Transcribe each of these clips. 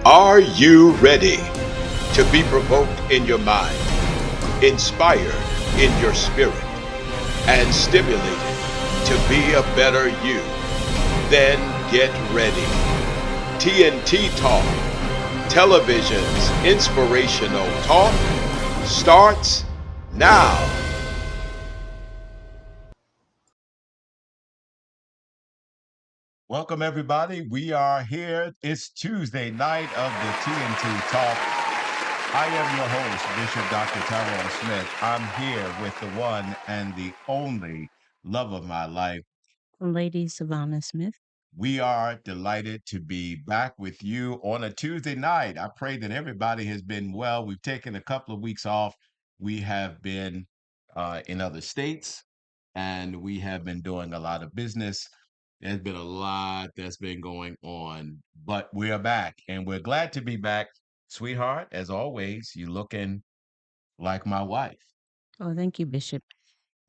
Are you ready to be provoked in your mind, inspired in your spirit, and stimulated to be a better you? Then get ready. TNT Talk, television's inspirational talk, starts now. Welcome, everybody. We are here. It's Tuesday night of the TNT Talk. I am your host, Bishop Dr. Tyrone Smith. I'm here with the one and the only love of my life. Lady Savannah Smith. We are delighted to be back with you on a Tuesday night. I pray that everybody has been well. We've taken a couple of weeks off. We have been in other states and we have been doing a lot of business. There's been a lot that's been going on, but we are back and we're glad to be back. Sweetheart, as always, you looking like my wife. Oh, thank you, Bishop.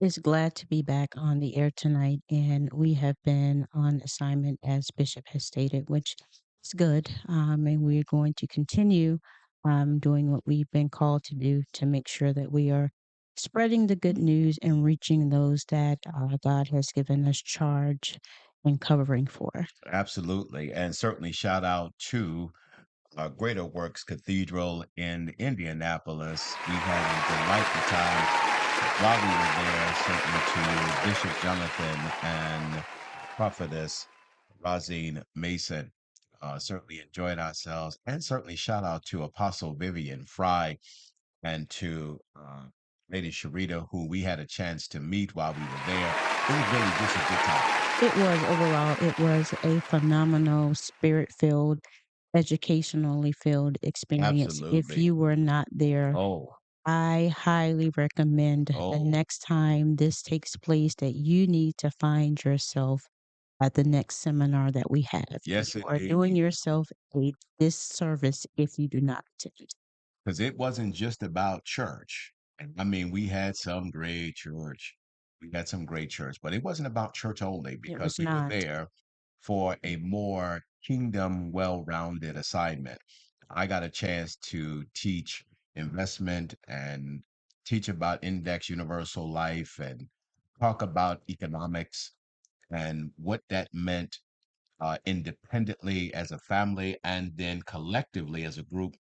It's glad to be back on the air tonight, and we have been on assignment, as Bishop has stated, which is good. And we're going to continue doing what we've been called to do to make sure that we are spreading the good news and reaching those that God has given us charge and covering for. Absolutely. And certainly shout out to Greater Works Cathedral in Indianapolis. We had a delightful time while we were there, certainly to Bishop Jonathan and Prophetess Rosine Mason. Certainly enjoyed ourselves, and certainly shout out to Apostle Vivian Fry and to Lady Sharita, who we had a chance to meet while we were there. It was really just a good time. It was a phenomenal, spirit filled, educationally filled experience. If Absolutely. you were not there, Oh, I highly recommend the oh, next time this takes place that you need to find yourself at the next seminar that we have. You yes, are doing indeed. yourself a disservice if you do not attend. Because it wasn't just about church. I mean, we had some great church. We had some great church, but it wasn't about church only It because was we were not. there for a more kingdom well-rounded assignment. I got a chance to teach investment and teach about index universal life and talk about economics and what that meant independently as a family and then collectively as a group.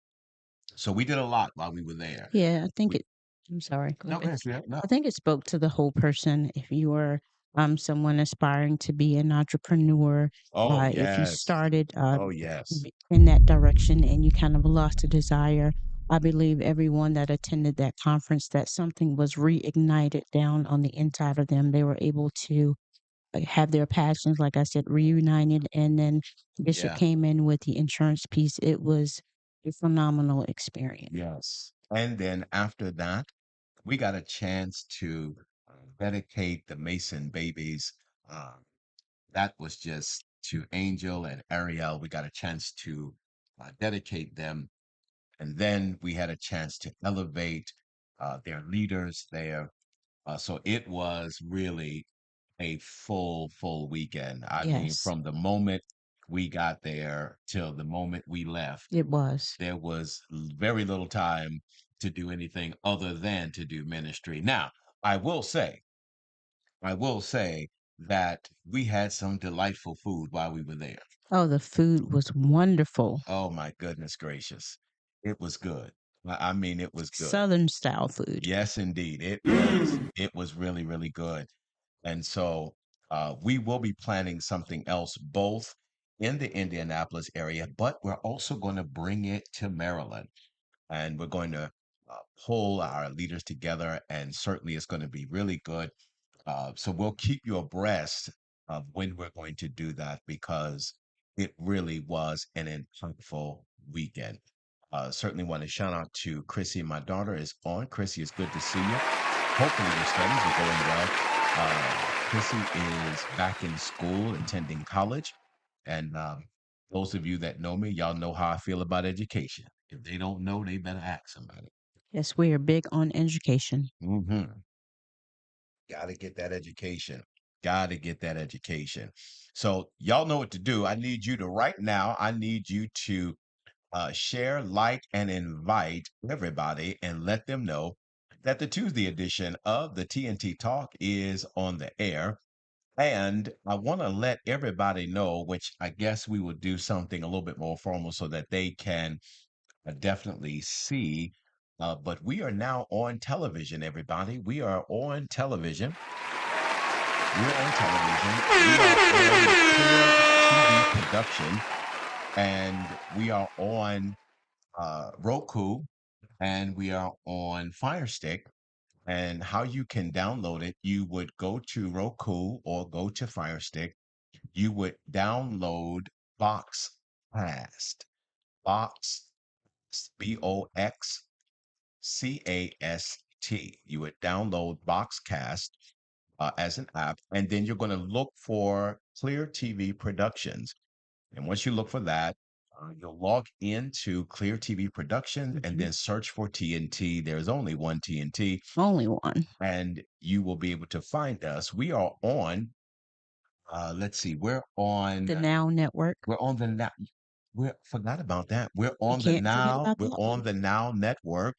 So we did a lot while we were there. Yeah, I think We it I'm sorry, go No, go ahead. ahead, sweetheart. No. I think it spoke to the whole person. If you are someone aspiring to be an entrepreneur, Oh, if you yes. started Oh, yes. in that direction and you kind of lost a desire, I believe everyone that attended that conference, that something was reignited down on the inside of them. They were able to have their passions, like I said, reunited. And then Bishop Yeah. came in with the insurance piece. It was a phenomenal experience. Yes. And then after that, we got a chance to dedicate the Mason babies. Uh, that was just to Angel and Ariel. We got a chance to dedicate them. And then we had a chance to elevate their leaders there. So it was really a full weekend. I mean, Yes, from the moment we got there till the moment we left, it was. there was very little time to do anything other than to do ministry. Now, I will say, I will say that we had some delightful food while we were there. Oh, the food was wonderful. Oh my goodness gracious. It was good. I mean, it was good. Southern style food. Yes, indeed. It was. It was really good. And so we will be planning something else both in the Indianapolis area, but we're also going to bring it to Maryland. And we're going to pull our leaders together, and certainly it's going to be really good. So we'll keep you abreast of when we're going to do that because it really was an impactful weekend. Certainly want to shout out to Chrissy. My daughter is on. Chrissy, it's good to see you. Hopefully your studies are going well. Chrissy is back in school, attending college. And those of you that know me, y'all know how I feel about education. If they don't know, they better ask somebody. Yes, we are big on education. Hmm. Got to get that education. Got to get that education. So y'all know what to do. I need you to right now. I need you to share, like, and invite everybody and let them know that the Tuesday edition of the TNT Talk is on the air. And I want to let everybody know, which I guess we will do something a little bit more formal so that they can definitely see. But we are now on television, everybody. We are on television. We're on television. We are on the Clear TV production, and we are on Roku, and we are on Fire Stick. And how you can download it, you would go to Roku or go to Fire Stick. You would download Boxcast, Box, Boxcast. You would download Boxcast as an app, and then you're going to look for Clear TV Productions. And once you look for that, you'll log into Clear TV Productions and Mhm. then search for TNT. There's only one TNT, Only one. and you will be able to find us. We are on. Let's see. The Now Network. We're on the now. We forgot about that. We're We on the can't forget now. about We're that on one. the Now Network.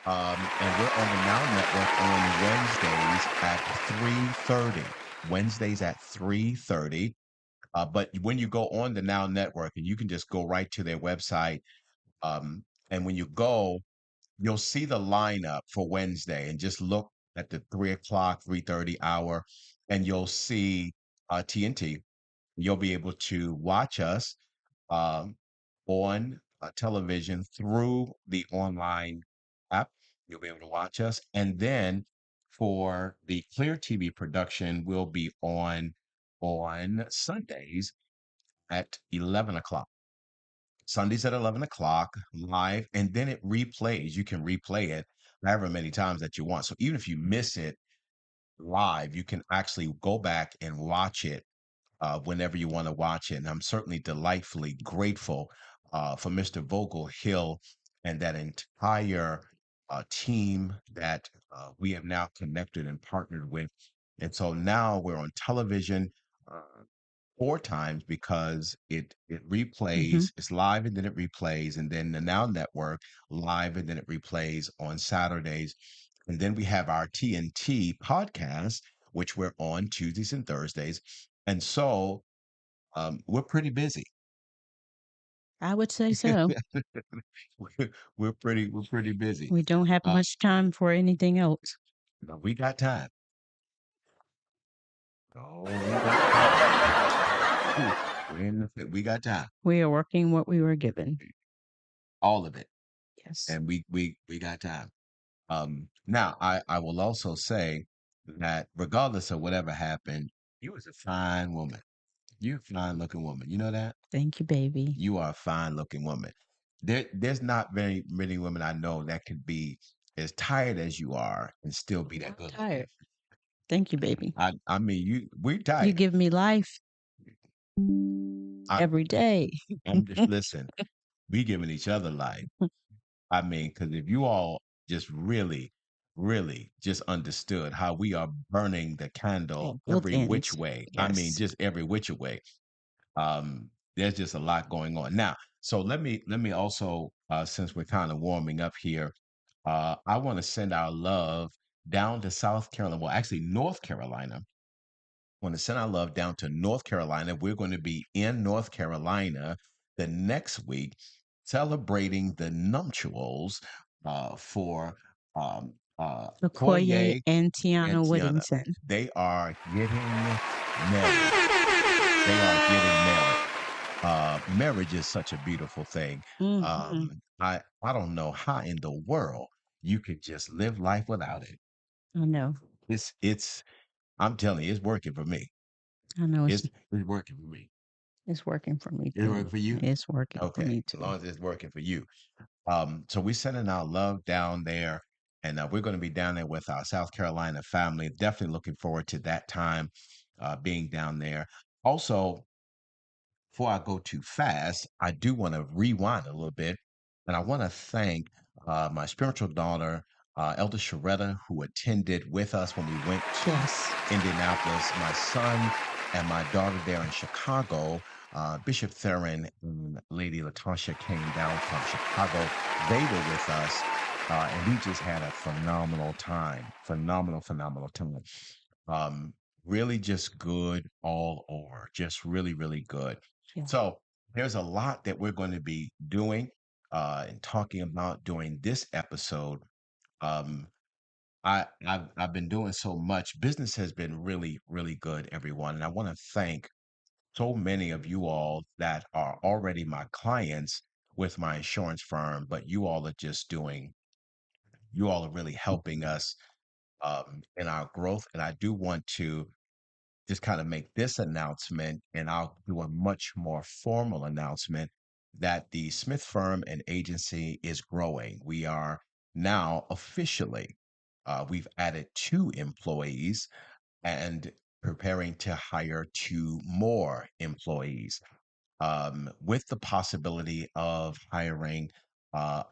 And we're on the Now Network on Wednesdays at 3:30. Wednesdays at 3:30. But when you go on the Now Network, and you can just go right to their website, and when you go, you'll see the lineup for Wednesday, and just look at the 3 o'clock, 3:30 hour, and you'll see TNT. You'll be able to watch us um, on television through the online app. You'll be able to watch us. And then for the Clear TV production, we'll be on Sundays at 11 o'clock. Sundays at 11 o'clock live, and then it replays. You can replay it however many times that you want. So even if you miss it live, you can actually go back and watch it whenever you want to watch it. And I'm certainly delightfully grateful for Mr. Vogel Hill and that entire team that we have now connected and partnered with. And so now we're on television. Uh, 4 times because it Hmm. replays, it's live and then it replays, and then the Now Network live and then it replays on Saturdays. And then we have our TNT podcast, which we're on Tuesdays and Thursdays. And so we're pretty busy. I would say so. We're pretty busy. We don't have Uh, much time for anything else. but we got time. Oh, we got time. Ooh, we got time. We are working what we were given. All of it. Yes. And we got time. Now I will also say that regardless of whatever happened, you was a fine woman. You're a fine looking woman. You know that? Thank you, baby. You are a fine looking woman. There's not very many women I know that could be as tired as you are and still be that I'm good looking. tired. Thank you, baby. I mean we're You tired. give me life I every day. I'm just listen, we giving each other life. I mean, because if you all just really, really just understood how we are burning the candle At both every which ends. way, I mean, Yes. just every which way. There's just a lot going on now. So let me also, since we're kind of warming up here, I want to send our love down to South Carolina. Well, actually, North Carolina. Want to send our love down to North Carolina. We're going to be in North Carolina the next week celebrating the nuptials for Okoye Koye and and Tiana Tiana. Whittington. They are getting married. They are getting married. Marriage is such a beautiful thing. Hmm. I don't know how in the world you could just live life without it. I know. It's I'm telling you, it's working for me. I know It's working for me. it's working for me It's working too. for you? It's working for Okay, me as too. long as it's working for you. So we're sending our love down there, and we're going to be down there with our South Carolina family. Definitely looking forward to that time being down there. Also, before I go too fast, I do want to rewind a little bit, and I want to thank my spiritual daughter, Elder Sharetta, who attended with us when we went to Yes. Indianapolis. My son and my daughter there in Chicago Bishop Theron and Lady Latasha came down from Chicago. They were with us, and we just had a phenomenal time. Phenomenal time. Um, really just good all over. Just really, really good. Yeah. So there's a lot that we're going to be doing and talking about during this episode. Um, I've been doing so much. Business has been really, really good, everyone. And I want to thank so many of you all that are already my clients with my insurance firm, but you all are really helping us in our growth. And I do want to just kind of make this announcement, and I'll do a much more formal announcement that the Smith Firm and Agency is growing. We are now officially, we've added 2 employees and preparing to hire 2 more employees, with the possibility of hiring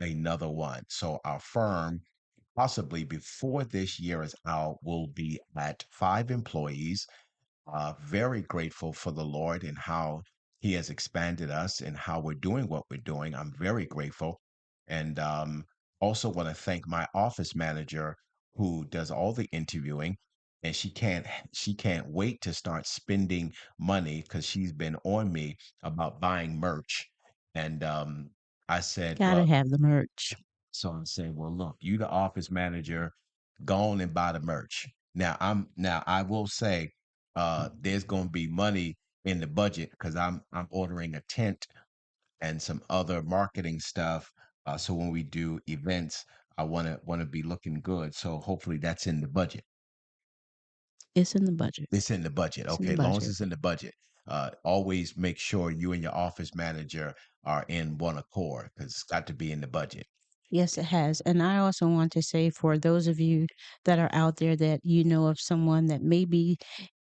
another one. So our firm, possibly before this year is out, will be at 5 employees. Very grateful for the Lord and how He has expanded us and how we're doing what we're doing. I'm very grateful. And also want to thank my office manager who does all the interviewing. And she can't wait to start spending money because she's been on me about buying merch. And I said, Gotta look, have the merch. so I'm saying, well, look, you the office manager, go on and buy the merch. Now I will say there's gonna be money in the budget because I'm ordering a tent and some other marketing stuff. So when we do events, I wanna be looking good. So hopefully that's in the budget. It's in the budget. It's in the budget. It's in the Okay, as long as budget. it's in the budget. Always make sure you and your office manager are in one accord because it's got to be in the budget. Yes, it has. And I also want to say for those of you that are out there that you know of someone that may be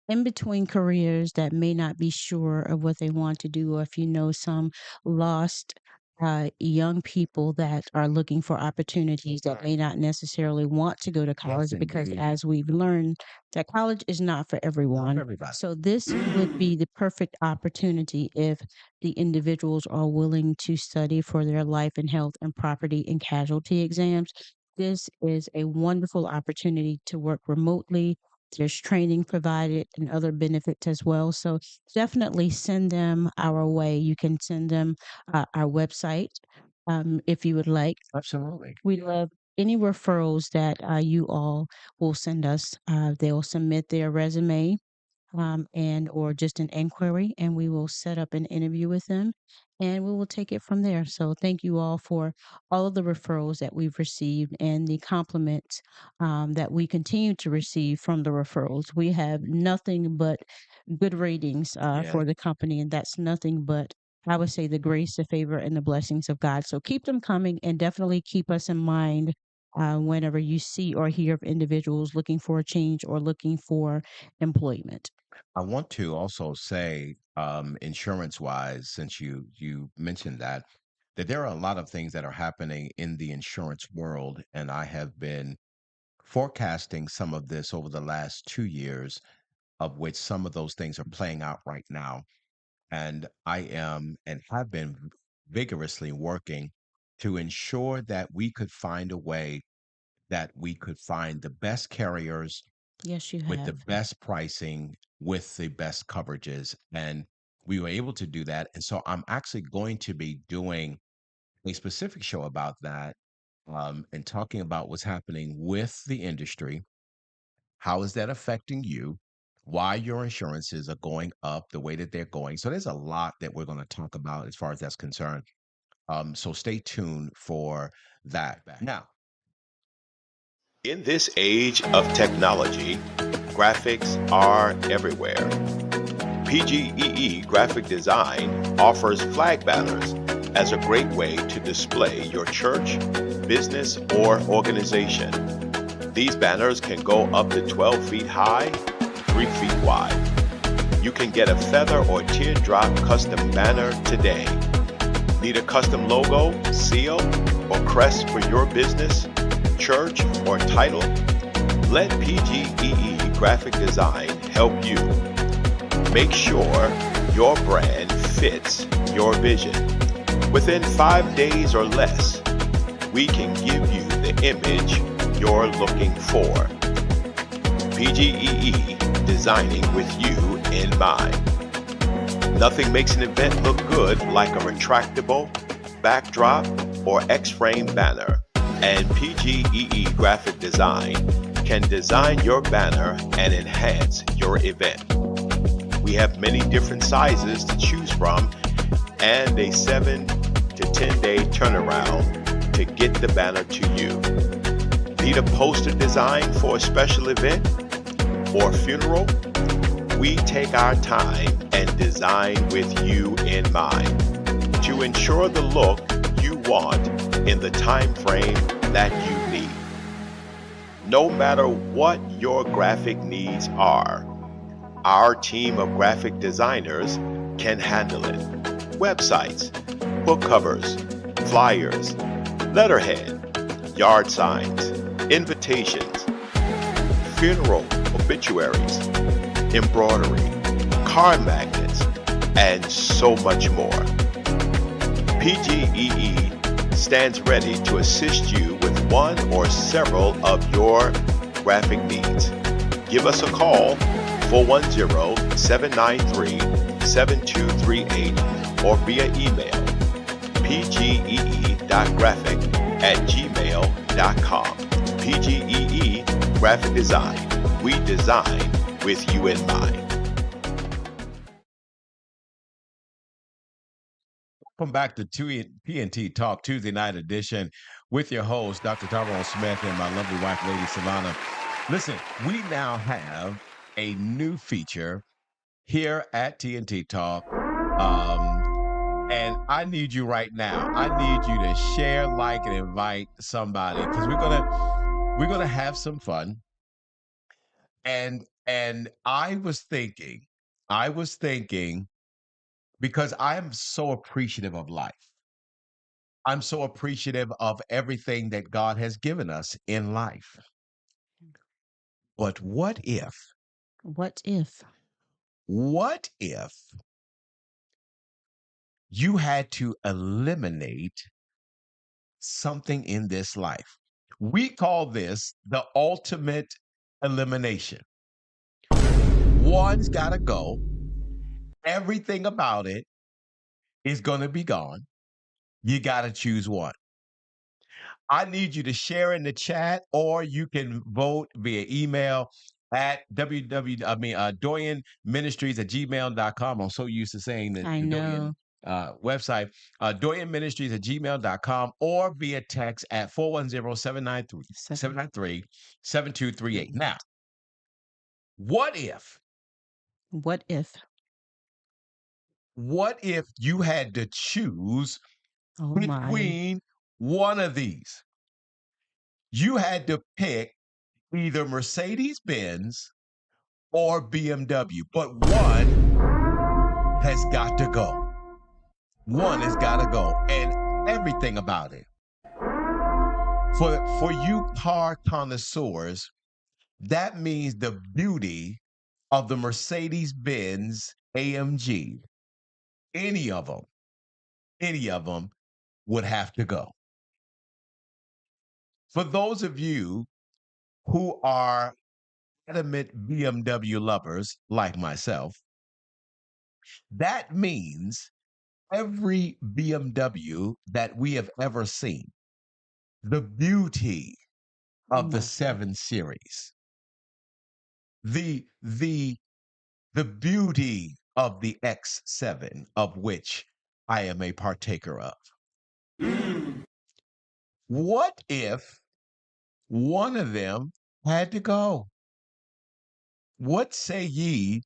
in between careers that may not be sure of what they want to do, or if you know some lost young people that are looking for opportunities that may not necessarily want to go to college, Yes, because indeed. as we've learned, that college is not for Not for everyone. everybody. So this would be the perfect opportunity if the individuals are willing to study for their life and health and property and casualty exams. This is a wonderful opportunity to work remotely. There's training provided and other benefits as well. So definitely send them our way. You can send them our website if you would like. Absolutely. We love any referrals that you all will send us. They'll submit their resume and or just an inquiry, and we will set up an interview with them, and we will take it from there. So thank you all for all of the referrals that we've received and the compliments that we continue to receive from the referrals. We have nothing but good ratings Yeah. for the company, and that's nothing but, I would say, the grace, the favor, and the blessings of God. So keep them coming, and definitely keep us in mind whenever you see or hear of individuals looking for a change or looking for employment. I want to also say, insurance wise, since you mentioned that, that there are a lot of things that are happening in the insurance world, and I have been forecasting some of this over the last 2 years, of which some of those things are playing out right now. And I am and have been vigorously working to ensure that we could find a way that we could find the best carriers Yes, you with the have. best pricing, with the best coverages. And we were able to do that. And so I'm actually going to be doing a specific show about that, and talking about what's happening with the industry. How is that affecting you? Why your insurances are going up the way that they're going. So there's a lot that we're going to talk about as far as that's concerned. So stay tuned for that. Now, In this age of technology, graphics are everywhere. PGEE Graphic Design offers flag banners as a great way to display your church, business, or organization. These banners can go up to 12 feet high, 3 feet wide. You can get a feather or teardrop custom banner today. Need a custom logo, seal, or crest for your business, church, or title? Let PGEE Graphic Design help you. Make sure your brand fits your vision. Within 5 days or less, we can give you the image you're looking for. PGEE, designing with you in mind. Nothing makes an event look good like a retractable backdrop or X-frame banner, and PGEE Graphic Design can design your banner and enhance your event. We have many different sizes to choose from and a 7 to 10 day turnaround to get the banner to you. Need a poster design for a special event or funeral? We take our time and design with you in mind to ensure the look you want in the time frame that you need. No matter what your graphic needs are, our team of graphic designers can handle it. Websites, book covers, flyers, letterhead, yard signs, invitations, funeral obituaries, embroidery, car magnets, and so much more. PGEE stands ready to assist you with one or several of your graphic needs. Give us a call 410-793-7238 or via email pgee.graphic@gmail.com. PGEE Graphic Design. We design with you in mind. Welcome back to TNT Talk Tuesday night edition with your host, Dr. Tyrone Smith, and my lovely wife, Lady Savannah. Listen, we now have a new feature here at TNT Talk. And I need you right now. I need you to share, like, and invite somebody because we're gonna have some fun. And I was thinking because I am so appreciative of life. I'm so appreciative of everything that God has given us in life. But What if? what if you had to eliminate something in this life? We call this the ultimate elimination. One's got to go. Everything about it is going to be gone. You got to choose one. I need you to share in the chat, or you can vote via email at Doyen Ministries at gmail.com. I'm so used to saying I the Doyen know. website, Doyen Ministries at gmail.com, or via text at 410 Seven, 7238. 3. Now, what if, What if? what if you had to choose Oh my. between one of these? You had to pick either Mercedes Benz or BMW, but one has got to go. One has got to go, and everything about it. For you car connoisseurs, that means the beauty of the Mercedes Benz AMG. Any of them, any of them would have to go. For those of you who are adamant BMW lovers like myself, that means every BMW that we have ever seen, the beauty Oh of the my. 7 Series, the the the beauty of the X7, of which I am a partaker of. What if one of them had to go? What say ye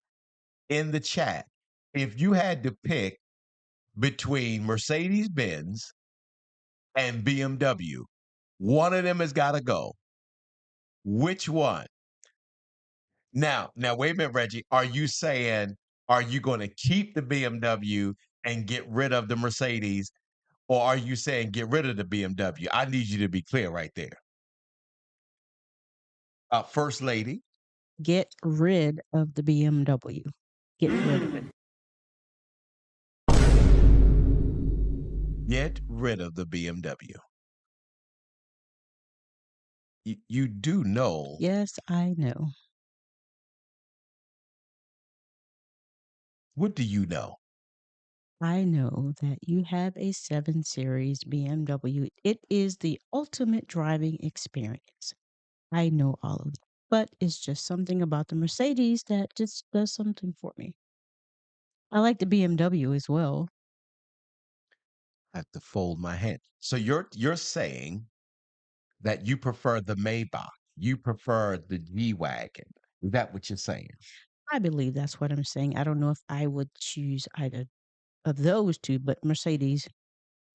in the chat if you had to pick between Mercedes Benz and BMW? One of them has got to go. Which one? Now, wait a minute, Reggie. Are you saying, are you going to keep the BMW and get rid of the Mercedes, or are you saying get rid of the BMW? I need you to be clear right there. First Lady, Get rid of the BMW. Get rid of it. Get rid of the BMW. You do know. Yes, I know. What do you know? I know that you have a 7 Series BMW. It is the ultimate driving experience. I know all of it, but it's just something about the Mercedes that just does something for me. I like the BMW as well. I have to fold my hand. So you're saying that you prefer the Maybach, you prefer the G Wagon. Is that what you're saying? I believe that's what I'm saying. I don't know if I would choose either of those two, but Mercedes,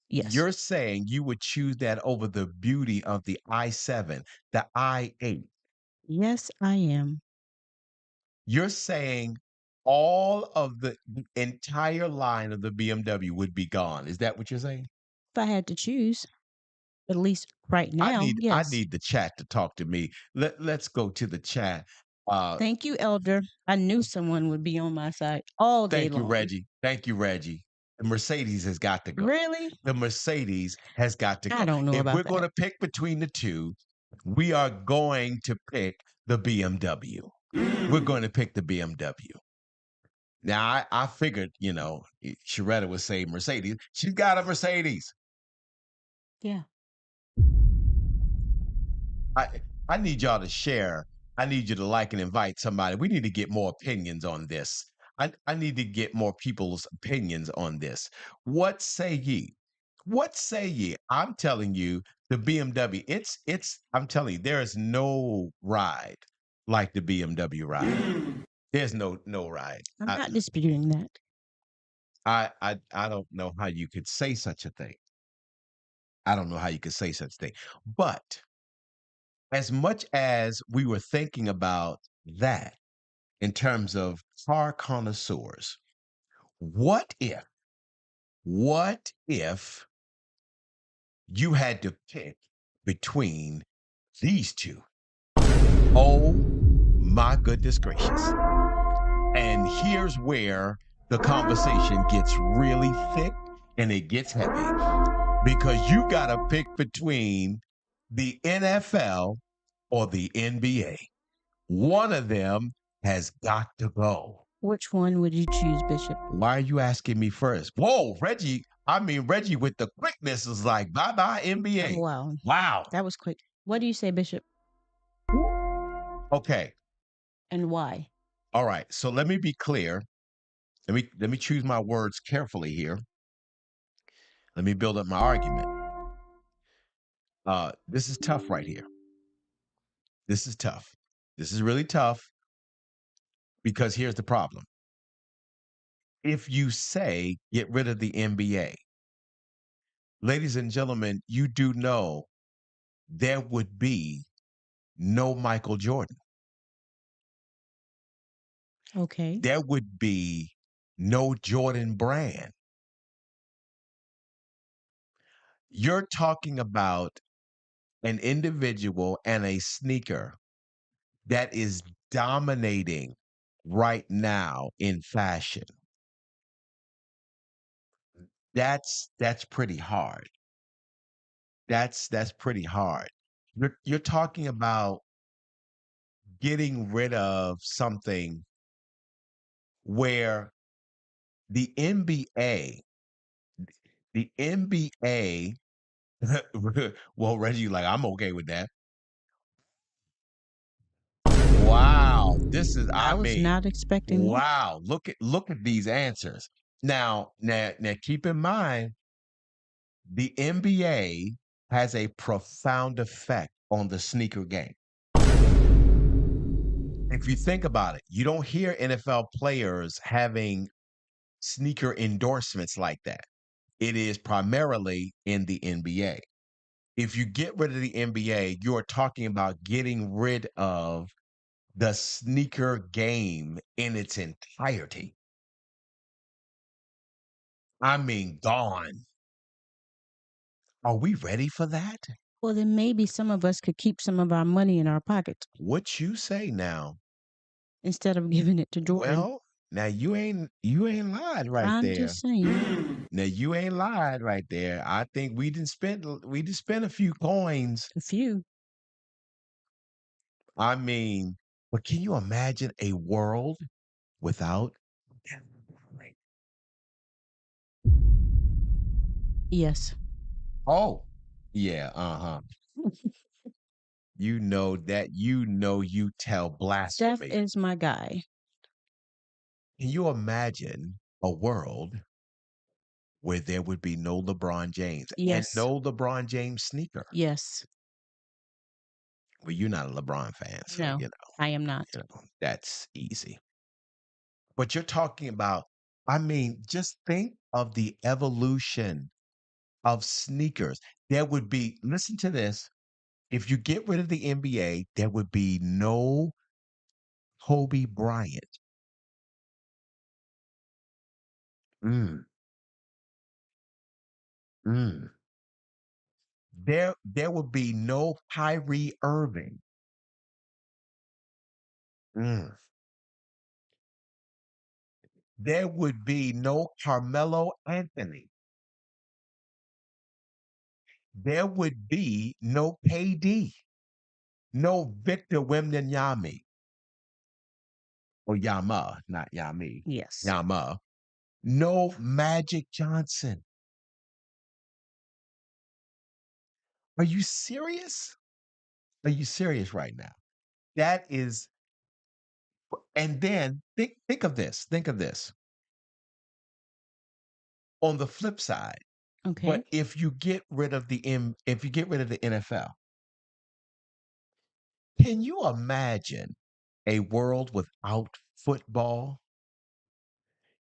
yes. You're saying you would choose that over the beauty of the i7, the i8. Yes, I am. You're saying all of the entire line of the BMW would be gone. Is that what you're saying? If I had to choose, at least right I now, need I yes. need the chat to talk to me. Let's go to the chat. Uh Thank you, Elder. I knew someone would be on my side all day Thank you, long. Reggie. Thank you, Reggie. The Mercedes has got to go. Really? The Mercedes has got to I go. don't know If we're about going that. to pick between the two, we are going to pick the BMW. We're going to pick the BMW. Now, I figured, Sharetta would say Mercedes. She's got a Mercedes. Yeah. I I need y'all to share. I need you to like and invite somebody. We need to get more opinions on this. I need to get more people's opinions on this. What say ye? What say ye? I'm telling you, the BMW, I'm telling you, there is no ride like the BMW ride. There's no ride. I'm not disputing that. I don't know how you could say such a thing. I don't know how you could say such a thing. But as much as we were thinking about that in terms of car connoisseurs, what if, what if you had to pick between these two? Oh my goodness gracious. And here's where the conversation gets really thick and it gets heavy because you got to pick between the NFL or the NBA. One of them has got to go. Which one would you choose, Bishop? Why are you asking me first? Whoa, Reggie. I mean, Reggie with the quickness is like, bye bye, Oh, NBA. wow. Wow. That was quick. What do you say, Bishop? Okay. And why? All right. So let me be clear. Let me choose my words carefully here. Let me build up my argument. This is tough right here. This is tough. This is really tough because here's the problem. If you say get rid of the NBA, ladies and gentlemen, you do know there would be no Michael Jordan. Okay. There would be no Jordan brand. You're talking about an individual and a sneaker that is dominating right now in fashion. That's pretty hard. That's pretty hard. You're talking about getting rid of something where the NBA, the NBA, well, Reggie, like, I'm okay with that. Wow, this is, I I was mean, not expecting that. wow, look at these answers. Now, keep in mind, the NBA has a profound effect on the sneaker game. If you think about it, you don't hear NFL players having sneaker endorsements like that. It is primarily in the NBA. If you get rid of the NBA, you are talking about getting rid of the sneaker game in its entirety. I mean, gone. Are we ready for that? Well, then maybe some of us could keep some of our money in our pockets What you say now? instead of giving it to Jordan. Well, Now you ain't lied right I'm there. just saying, Now you ain't lied right there. I think we didn't spend a few coins. a few. I mean, but can you imagine a world without? Yes. Oh, yeah, uh-huh. You tell Steph blasphemy. is my guy. Can you imagine a world where there would be no LeBron James and Yes. no LeBron James sneaker? Yes. Well, you're not a LeBron fan, so No, I am not. that's easy. But you're talking about, I mean, just think of the evolution of sneakers. There would be, listen to this, if you get rid of the NBA, there would be no Kobe Bryant. Mm, mm. There would be no Kyrie Irving. Mm. There would be no Carmelo Anthony. There would be no KD, no Victor Wembanyama or Yama, not Yami, Yes. Yama. No Magic Johnson. Are you serious? Are you serious right now? That is, and then think of this. Think of this. On the flip side, Okay. but if you get rid of the NFL, can you imagine a world without football?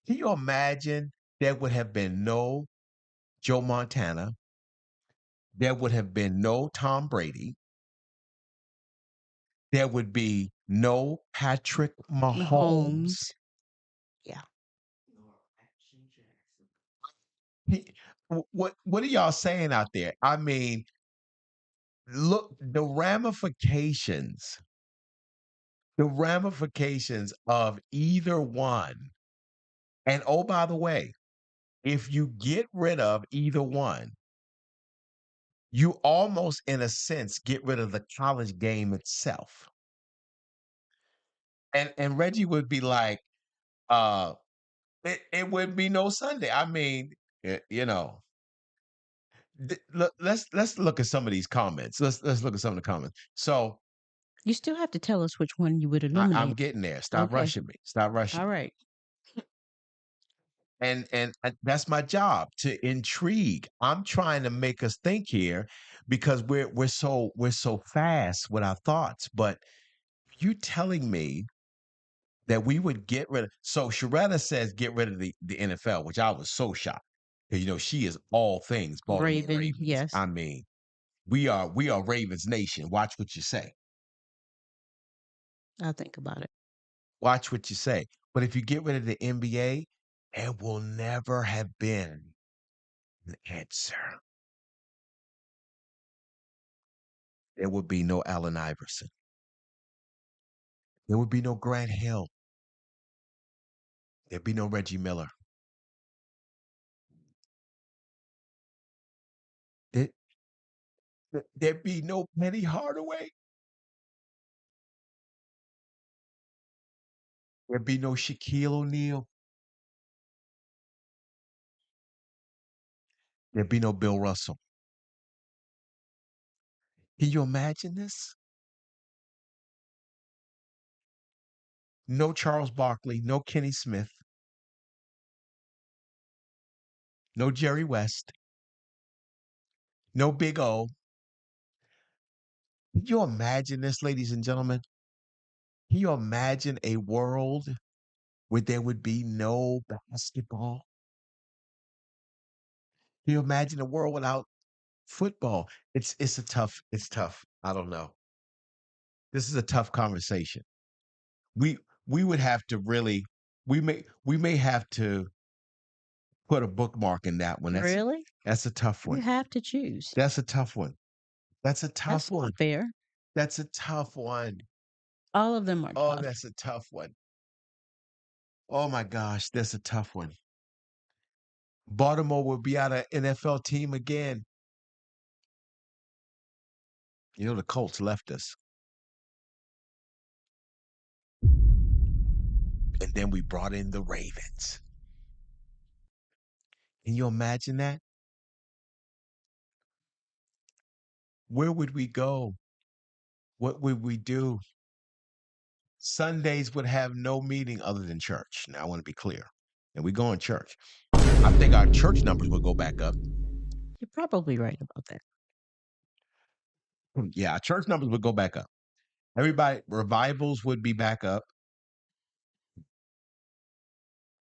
Can you imagine there would have been no Joe Montana? There would have been no Tom Brady. There would be no Patrick Mahomes. Mahomes. Yeah. What are y'all saying out there? I mean, look, the ramifications of either one. And oh, by the way, if you get rid of either one, you almost, in a sense, get rid of the college game itself. And Reggie would be like, uh, it would be no Sunday. I mean, let's look at some of these comments. Let's look at some of the comments. So You still have to tell us which one you would I'm eliminate. getting there. Stop Okay. rushing me. Stop rushing All me. right. And that's my job, to intrigue. I'm trying to make us think here because we're so fast with our thoughts. But you telling me that we would get rid of, so Sharetta says get rid of the NFL, which I was so shocked. Because she is all things Baltimore Raven. Ravens. Yes. I mean, we are Ravens Nation. Watch what you say. I'll think about it. Watch what you say. But if you get rid of the NBA, there will never have been an answer. There would be no Allen Iverson. There would be no Grant Hill. There'd be no Reggie Miller. There, there'd be no Penny Hardaway. There'd be no Shaquille O'Neal. There'd be no Bill Russell. Can you imagine this? No Charles Barkley, no Kenny Smith, no Jerry West, no Big O. Can you imagine this, ladies and gentlemen? Can you imagine a world where there would be no basketball? Can you imagine a world without football? It's tough. I don't know. This is a tough conversation. We we would have to really we may have to put a bookmark in that one. Really? That's a tough You one. have to choose. That's a tough one. That's a tough That's not one. fair. That's a tough one. All of them are Oh, tough. that's a tough one. Oh my gosh, that's a tough one. Baltimore will be out an NFL team again. You know, the Colts left us. And then we brought in the Ravens. Can you imagine that? Where would we go? What would we do? Sundays would have no meaning other than church. Now, I want to be clear. And we go in church. I think our church numbers would go back up. You're probably right about that. Yeah, our church numbers would go back up. Everybody, revivals would be back up.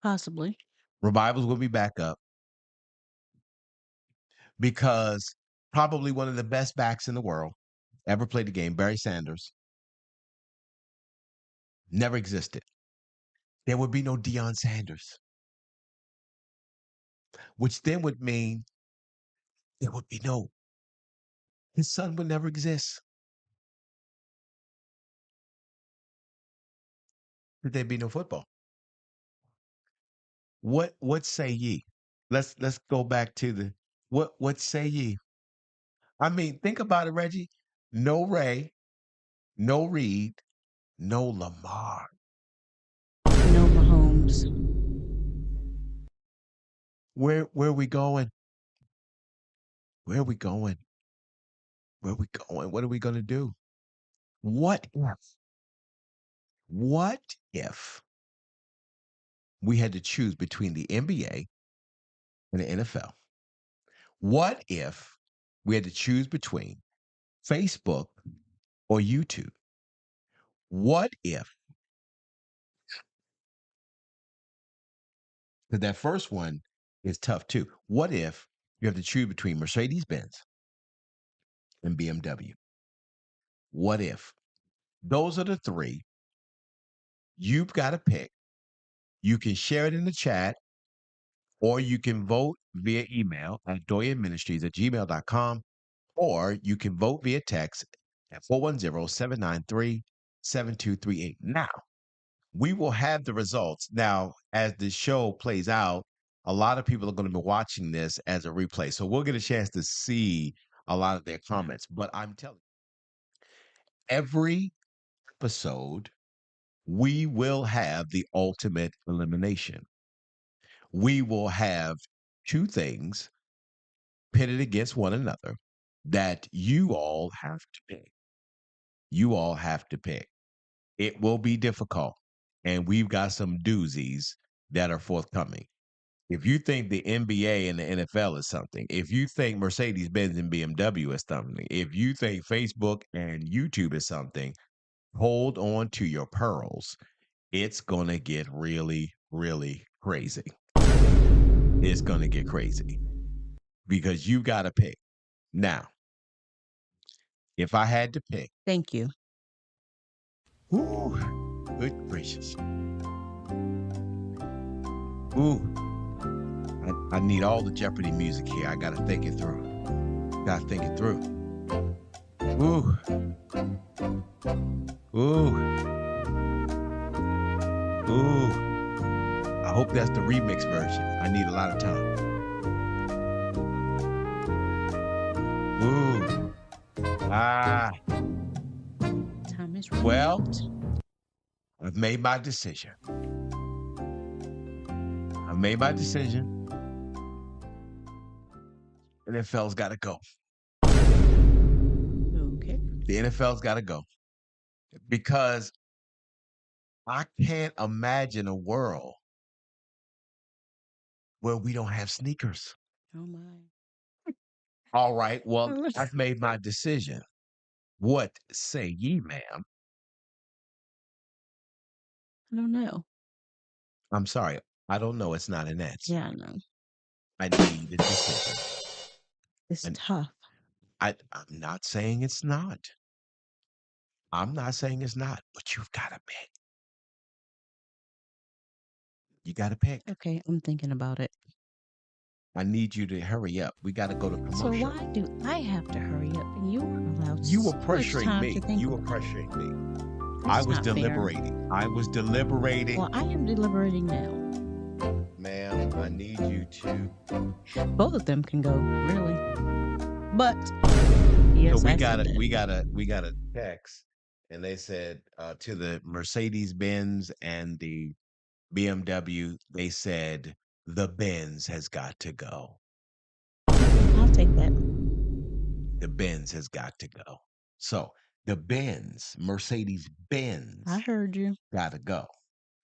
Possibly. Revivals would be back up because probably one of the best backs in the world ever played the game, Barry Sanders, never existed. There would be no Deion Sanders, which then would mean there would be no, his son would never exist. There'd be no football. What say ye? Let's go back to the what say ye? I mean, think about it, Reggie. No Ray, no Reed, no Lamar. No Mahomes. Where are we going? Where are we going? Where are we going? What are we gonna do? What if? What if we had to choose between the NBA and the NFL? What if we had to choose between Facebook or YouTube? What if, because that first one is tough too. What if you have to choose between Mercedes Benz and BMW? What if? Those are the three. You've got to pick. You can share it in the chat, or you can vote via email at doyenministries@gmail.com, or you can vote via text at 410-793-7238. Now, we will have the results. Now, as the show plays out, a lot of people are going to be watching this as a replay. So we'll get a chance to see a lot of their comments. But I'm telling you, every episode, we will have the ultimate elimination. We will have two things pitted against one another that you all have to pick. You all have to pick. It will be difficult. And we've got some doozies that are forthcoming. If you think the NBA and the NFL is something, if you think Mercedes Benz and BMW is something, if you think Facebook and YouTube is something, hold on to your pearls. It's going to get really, really crazy. It's going to get crazy because you got to pick. Now, if I had to pick, Thank you. ooh, good gracious. Ooh, I need all the Jeopardy music here. I got to think it through. Got to think it through. Ooh. Ooh. Ooh. I hope that's the remix version. I need a lot of time. Ooh. Ah. Time is running Well, out. I've made my decision. I've made my decision. NFL's got to go. Okay. The NFL's got to go because I can't imagine a world where we don't have sneakers. Oh my. All right. Well, I I've made my decision. What say ye, ma'am? don't know. I'm sorry. I don't know. It's not an answer. Yeah, I know. I need a decision. It's And tough. I'm not saying it's not. I'm not saying it's not, but you've got to pick. You got to pick. Okay, I'm thinking about it. I need you to hurry up. We got to go to So commercial. why do I have to hurry up and you are allowed You were so much pressuring time me. to think You were about it? pressuring me. I That's was not fair. deliberating. I was deliberating. Well, I am deliberating now. Ma'am, I need you to. Both of them can go, really. But So yes, I said that. we got a text, and they said to the Mercedes Benz and the BMW, they said the Benz has got to go. I'll take that. The Benz has got to go. So the Benz, Mercedes I Benz, heard you. got to go.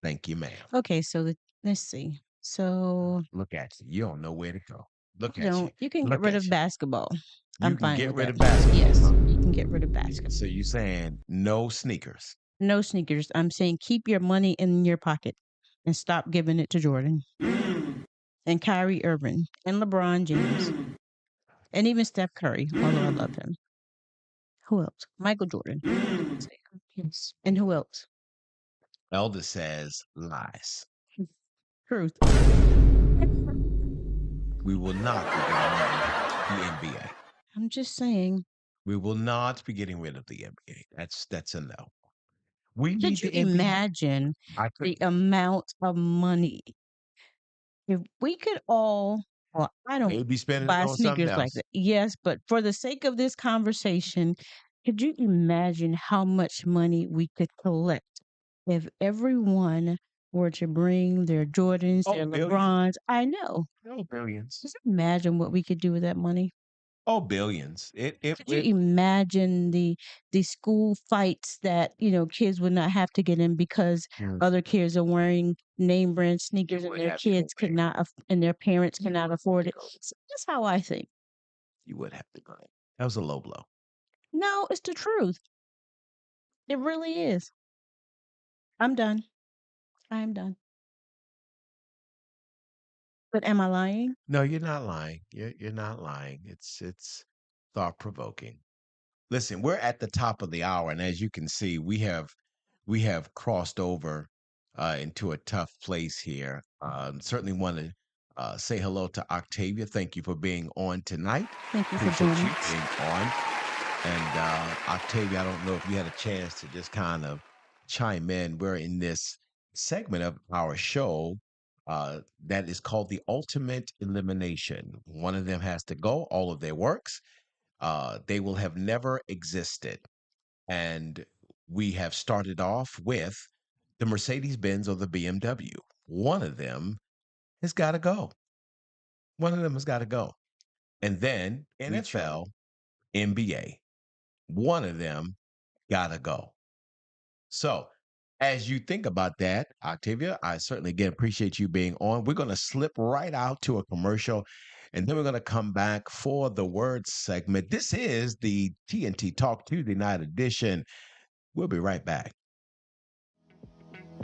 Thank you, ma'am. Okay, so let's see. So Look at you. You don't know where to go. Look I at you. don't. You can get Look rid at of you. basketball. You I'm can fine get with rid that. of basketball, Yes, huh? you can get rid of basketball. So you saying no sneakers? No sneakers. I'm saying keep your money in your pocket and stop giving it to Jordan and Kyrie Irving and LeBron James and even Steph Curry, although I love him. Who else? Michael Jordan. Yes. And who else? Elder says lies. Truth. We will not be getting rid of the NBA. I'm just saying. We will not be getting rid of the NBA. That's a no. We Could need you the NBA. imagine I the couldn't. amount of money if we could all, well, I don't They'd be spending it buy on something sneakers like else. that. Yes, but for the sake of this conversation, could you imagine how much money we could collect if everyone were to bring their Jordans, Oh, their billions. LeBrons? I know. Oh, billions. Just imagine what we could do with that money. Oh, billions. Could you imagine the school fights that, kids would not have to get in because Mm, other kids are wearing name brand sneakers you and would their have to go kids could there. not and their parents You cannot would have afford to it. go. So that's how I think. You would have to go. That was a low blow. No, it's the truth. It really is. I'm done. I am done. But am I lying? No, you're not lying. You're not lying. It's thought provoking. Listen, we're at the top of the hour, and as you can see, we have crossed over into a tough place here. Certainly want to say hello to Octavia. Thank you for being on tonight. Thank you for Appreciate joining you us. being on. And Octavia, I don't know if you had a chance to just kind of chime in. We're in this segment of our show that is called the Ultimate Elimination. One of them has to go. All of their works, they will have never existed. And we have started off with the Mercedes Benz or the BMW. One of them has got to go. One of them has got to go. And then Which one? NFL, NBA. One of them got to go. So, as you think about that, Octavia, I certainly again appreciate you being on. We're going to slip right out to a commercial and then we're going to come back for the word segment. This is the TNT Talk Tuesday night edition. We'll be right back.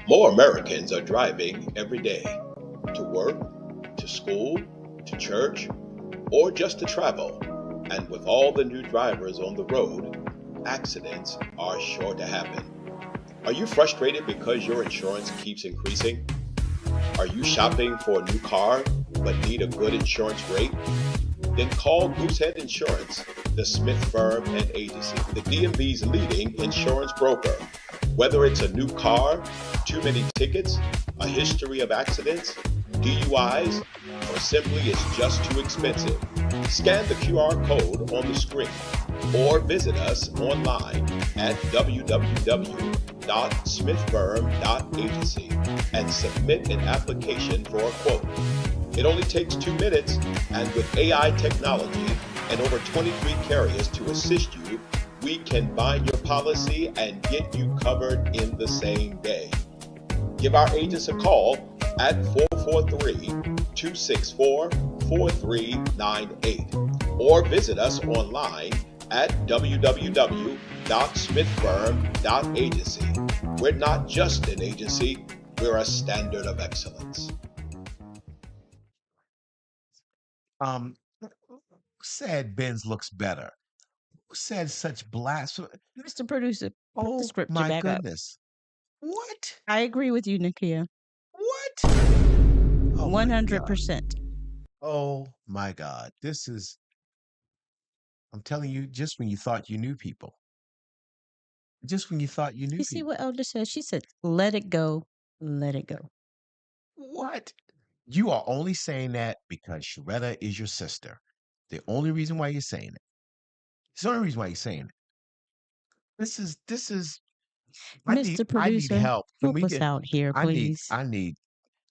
More Americans are driving every day to work, to school, to church, or just to travel. And with all the new drivers on the road, accidents are sure to happen. Are you frustrated because your insurance keeps increasing? Are you shopping for a new car but need a good insurance rate? Then call Goosehead Insurance, the Smith Firm and Agency, the DMV's leading insurance broker. Whether it's a new car, too many tickets, a history of accidents, DUIs, or simply it's just too expensive, scan the QR code on the screen or visit us online at www.smithfirm.agency and submit an application for a quote. It only takes 2 minutes, and with AI technology and over 23 carriers to assist you, we can bind your policy and get you covered in the same day. Give our agents a call at 443-264-4398 or visit us online at www.smithfirm.agency. We're not just an agency, we're a standard of excellence. Um, who said Benz looks better? Who said such blasphemy? Mr. Producer, put the Oh scripture my back up. goodness. What? I agree with you, Nakia. What? Oh my God. 100%. Oh my God. I'm telling you, just when you thought you knew people, just when you thought you knew You see people. what Elder said? She said, let it go, let it go. What? You are only saying that because Sharetta is your sister. The only reason why you're saying it. It's the only reason why you're saying it. This is Mr. I need Producer, help. Can help we us get out here, please. I need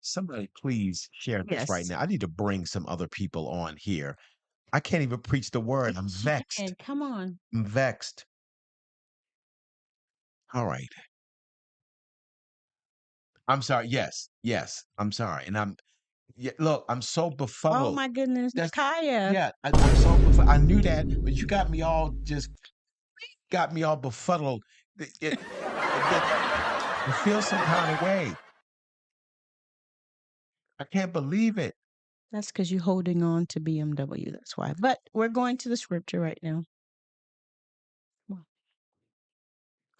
somebody please share this right Yes. now. I need to bring some other people on here. I can't even preach the word. I'm You can. vexed. Come on. I'm vexed. All right. I'm sorry. Yes. Yes. I'm sorry. And yeah, look, I'm so Oh befuddled. my goodness, That's Nakaya. yeah, I'm so befuddled. I knew that, but you got me all just got me all befuddled. I feel some kind of way. I can't believe it. That's because you're holding on to BMW. That's why. But we're going to the scripture right now. Come on.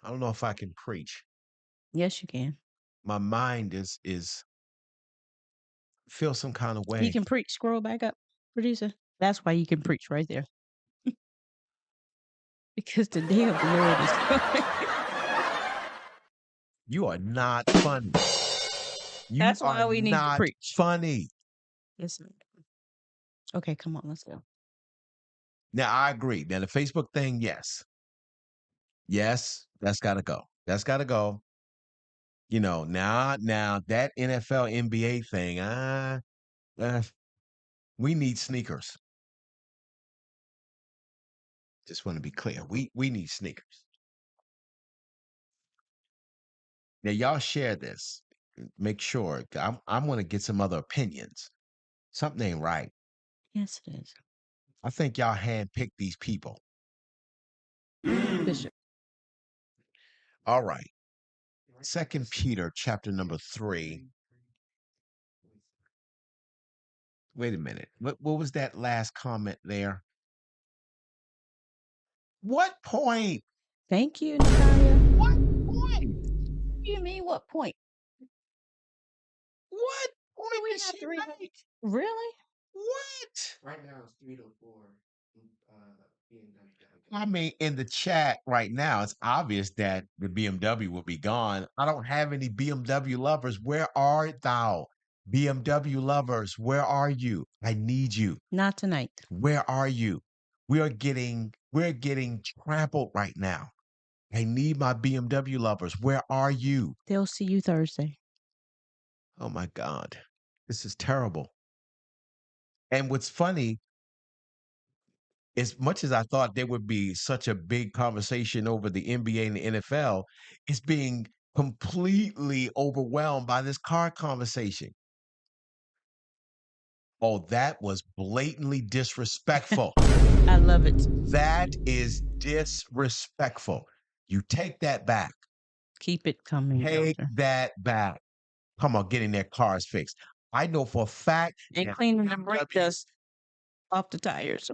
I don't know if I can preach. Yes, you can. My mind is feel some kind of You way. can preach. Scroll back up, producer. That's why you can preach right there. Because the day of the Lord is coming. You are not funny. You That's are why we need to not preach. funny. Listen. Okay, come on, let's go. Now I agree. Now the Facebook thing, yes. Yes, that's gotta go. That's gotta go. You know, now that NFL NBA thing, uh, we need sneakers. Just want to be clear. We need sneakers. Now y'all share this. Make sure. I'm gonna get some other opinions. Something ain't right. Yes, it is. I think y'all handpicked these people. Bishop. All right. Second Peter chapter number 3. Wait a minute. What was that last comment there? What point? Thank you, Nakaya. What point? You mean what point? What What do point we did have she 300? make? Really? What? I mean, in the chat right now, it's obvious that the BMW will be gone. I don't have any BMW lovers. Where are thou? BMW lovers, where are you? I need you. Not tonight. Where are you? We're getting trampled right now. I need my BMW lovers. Where are you? They'll see you Thursday. Oh my God. This is terrible. And what's funny, as much as I thought there would be such a big conversation over the NBA and the NFL, it's being completely overwhelmed by this car conversation. Oh, that was blatantly disrespectful. I love it. That is disrespectful. You take that back. Keep it coming, Take Elder. that back. Come on, getting their cars fixed. I know for a fact And that cleaning the brake BMW dust off the tires.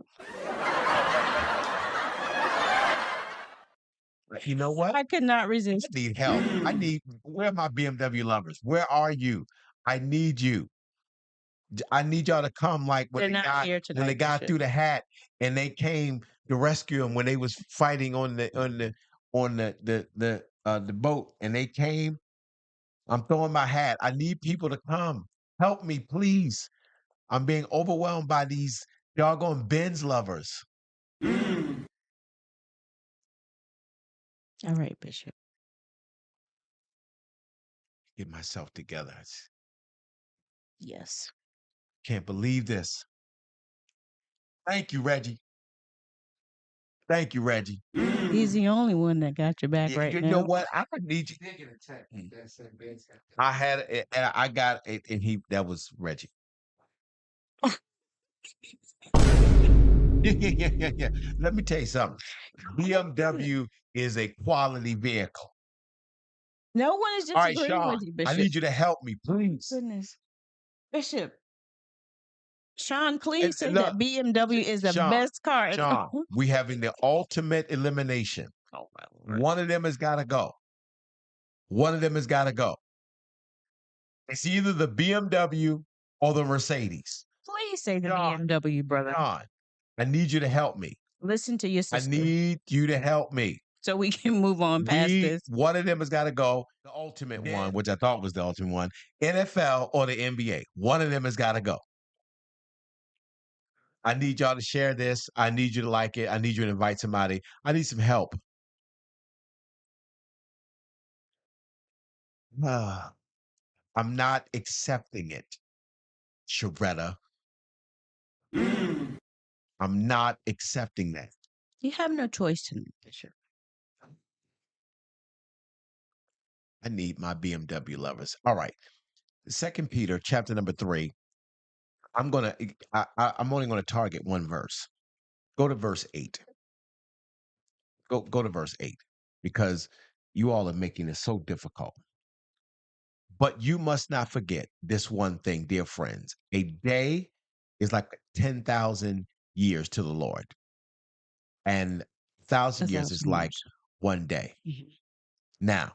you know what? I could not I resist. need help. Where are my BMW lovers? Where are you? I need you. I need y'all to come like They're not here when the tonight, guy Bishop. threw the hat and they came to rescue him when they was fighting on the boat and they came. I'm throwing my hat. I need people to come. Help me, please. I'm being overwhelmed by these doggone Benz lovers. All right, Bishop. Get myself together. Yes. Can't believe this. Thank you, Reggie. Thank you, Reggie. He's the only one that got your back right You know now. what? I could need you. I had it, and I got it, and that was Reggie. Yeah. Let me tell you something. BMW is a quality vehicle. No one is All right, disagreeing Sean, with you, I Bishop. need you to help me, please. Goodness. Bishop. Sean, And please say look, that BMW is the Sean, best car. Sean, we having the ultimate elimination. Oh, my Lord. One of them has got to go. One of them has got to go. It's either the BMW or the Mercedes. Please say the Sean, BMW, brother. Sean, I need you to help me. Listen to your I sister. need you to help me. so we can move on past We this. one of them has got to go. The ultimate one, which I thought was the ultimate one, NFL or the NBA. One of them has got to go. I need y'all to share this. I need you to like it. I need you to invite somebody. I need some help. Ah, I'm not accepting it, Sharetta. I'm not accepting that. You have no choice tonight, Bishop. I need my BMW lovers. All right. Second Peter chapter number 3. I'm only gonna target one verse. Go to verse 8. Go to verse 8 because you all are making it so difficult. But you must not forget this one thing, dear friends. A day is like 10,000 years to the Lord, and 1,000 years is 1,000 like years. one day. Mhm. Now,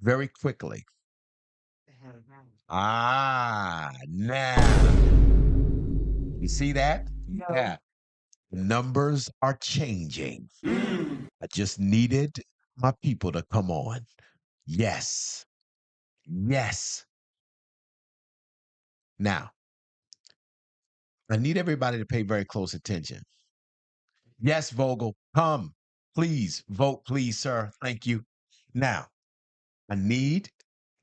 very quickly. Now you see that? Yeah. The numbers are changing. I just needed my people to come on. Yes. Yes. Now, I need everybody to pay very close attention. Yes, Vogel, come. Please vote, please, sir. Thank you. Now, I need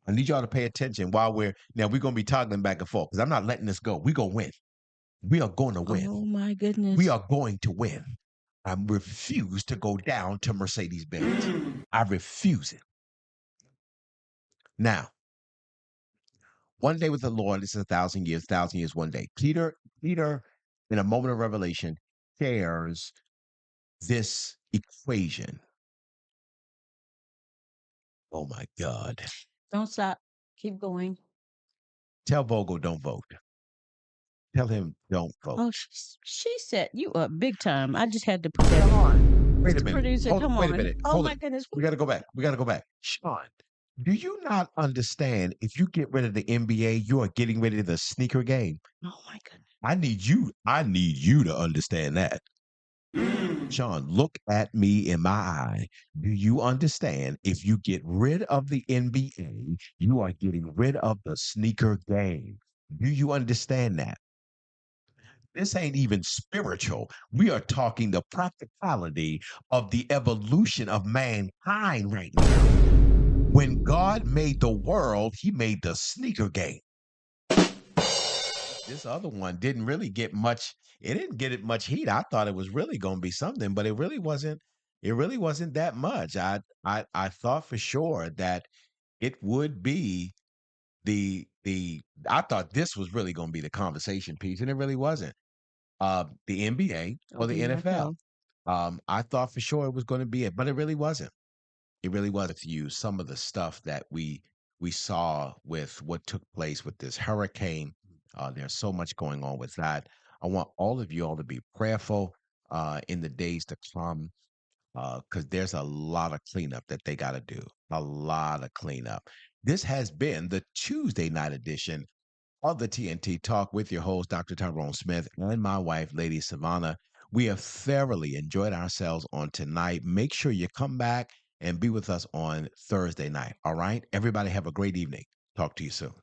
y'all to pay attention while we're gonna be toggling back and forth because I'm not letting this go. We're gonna win. We are going to win. Oh my We goodness. are going to win. I refuse to go down to Mercedes Benz. I refuse it. Now, one day with the Lord is 1,000 years, 1,000 years, one day. Peter, in a moment of revelation, shares this equation. Oh my God. Don't stop. Keep going. Tell Vogel don't vote. Tell him don't vote. Oh, she set you up big time. I just had to put that. Wait a Mr. minute. Producer, Hold come wait a on. minute. Oh Hold my it. goodness. We gotta go back. We gotta go back. Sean, do you not understand if you get rid of the NBA, you are getting rid of the sneaker game? Oh my goodness. I need you to understand that. Sean, look at me in my eye. Do you understand if you get rid of the NBA, you are getting rid of the sneaker game? Do you understand that? This ain't even spiritual. We are talking the practicality of the evolution of mankind right now. When God made the world, he made the sneaker game. This other one didn't really get much, it didn't get it much heat. I thought it was really going to be something, but it really wasn't. It really wasn't that much. I thought for sure that it would be the I thought this was really going to be the conversation piece, and it really wasn't. The NBA Oh, or the the NFL. NFL. I thought for sure it was going to be it, but it really wasn't. It really was. With you some of the stuff that we saw with what took place with this hurricane. There's so much going on with that. I want all of you all to be prayerful in the days to come because there's a lot of cleanup that they got to do. A lot of cleanup. This has been the Tuesday night edition of the TNT Talk with your host, Dr. Tyrone Smith, and my wife, Lady Savannah. We have thoroughly enjoyed ourselves on tonight. Make sure you come back and be with us on Thursday night. All right? Everybody have a great evening. Talk to you soon.